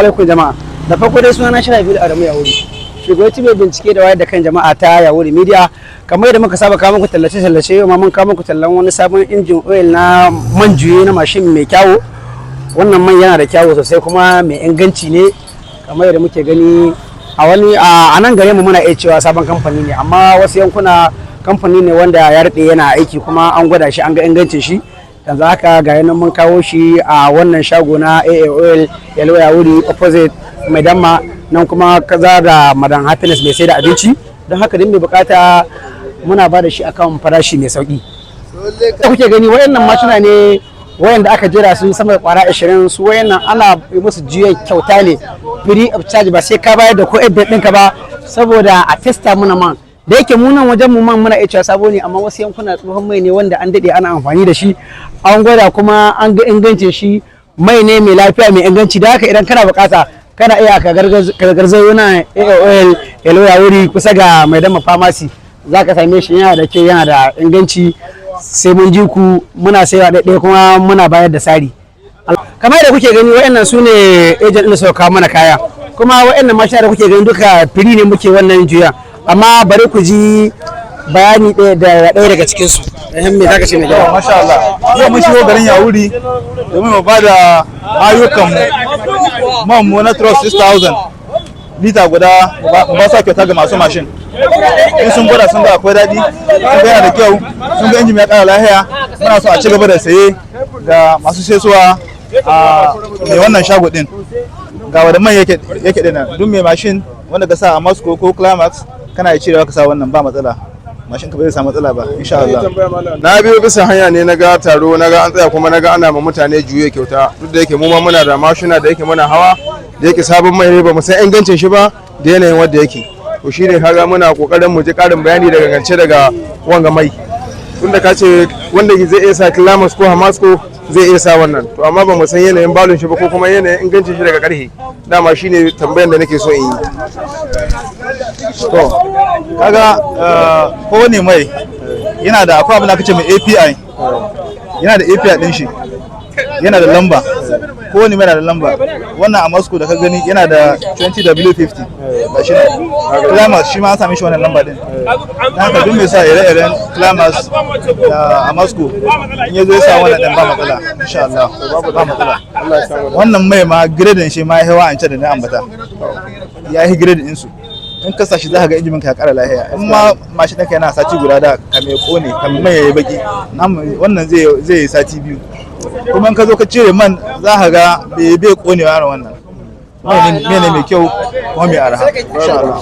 alaikum jama'a, da farko dai suna na Shirabil Adamu Yawuri, shugabanci mai bincike da wayar da kan jama'a ta Yawuri Media. Kamar yadda muka saba kawo muku tallace yau ma mun kawo muku tallan wani sabon injin oil na man juye na mashin mai kyawu. Wannan man yana da kyawu sosai kuma mai inganci ne, kamar yadda muke gani a nan gare mu muna iya cewa sabon kamfani ne, amma wasu yankuna kamfani ne wanda ya rade yana aiki kuma an gwada shi an ga ingancin shi. Yanzu haka ga yanan mun kawo shi a wannan shago na AA Oil Yawuri opposite mai damma nan kuma kaza da Madan Happiness mai sai da abinci. Don haka din mai bukata muna ba da shi akan farashi mai sauki. Kuke gani wayannan mashina ne wayanda aka jira su sama da kwara 20, su wayannan ana musu jiyan kyauta ne free of charge, ba sai ka bayar da ko ɗin ɗinka ba, saboda a testa muna man da yake munan wajen mu man muna iya cewa sabo ne, amma wasu yankuna tsohon mai ne wanda an dade ana amfani da shi, an gwada kuma an ga ingancin shi. Mai ne mai lafiya mai inganci, da haka idan kana bukata kana iya ka gargazo na oil Yawuri kusa ga mai dama pharmacy, zaka same shi yana da kyau yana da inganci. Sai mun ji ku muna saiwa ɗaiɗaya kuma muna bayar da sari. Kamar da kuke gani wayannan su ne agent ɗin suka kawo mana kaya, kuma wayannan mashina da kuke gani duka firi ne muke wannan juya, amma bari ku ji bayani ɗaya daga cikin su. Me zaka ce mai gida? Masha Allah. Yau mun shigo garin Yawuri domin mu bada ayyukan man mu na Trust 6000 lita guda mu ba sa kyauta ga masu mashin. In sun gwada sun ga akwai daɗi, sun ga yana da kyau, sun ga injin ya ƙara lahiya, muna so a ci gaba da saye ga masu sesuwa a mai wannan shago din. Ga wadda man yake dinan, duk mai mashin wanda ka sa a Moscow ko Climax kana iya cirewa ka sa wannan ba matsala. Mashin ka bai samu matsala ba insha Allah. Na biyo bisa hanya ne, naga taro, naga an tsaya, kuma naga ana ma mutane juye kyauta, duk da yake mu ma muna da mashina da yake muna hawa, da yake sabon mai ne ba mu san ingancin shi ba da yanayin wanda yake. To shine kaga muna kokarin mu ji karin bayani daga gance daga wanga mai. Tunda ka ce wanda zai iya sa Climax ko Hamasco zai iya sa wannan, to amma ba mu san yanayin balon shi ba ko kuma yanayin ingancin shi daga karhe. Dama shine tambayar da nake so in yi. To kaga kowane mai yana da akwai abin da aka ce mai API, yana da API din shi, yana da lamba, kowane mai yana da lamba. Wannan a Moscow da ka gani yana da 20W50 ga shi ne. Climax shi ma an sami shi wannan lamba din. Na haka duk mai sa ire-iren Climax da a Moscow in ya zo ya sa wannan din ba matsala insha Allah, ba matsala. Wannan mai ma grading shi ma ya hewa an ce da na ambata, ya yi grading din su. In ka sashi za ka ga injimin ka ya ƙara lahiya. In ma mashin ɗinka yana sati guda da kame kone kame mai yayi baki, wannan zai yi sati 2. Kuma in ka zo ka cire man za ka ga bai konewa da wannan. Mai ne mai kyau kuma mai arha insha Allah.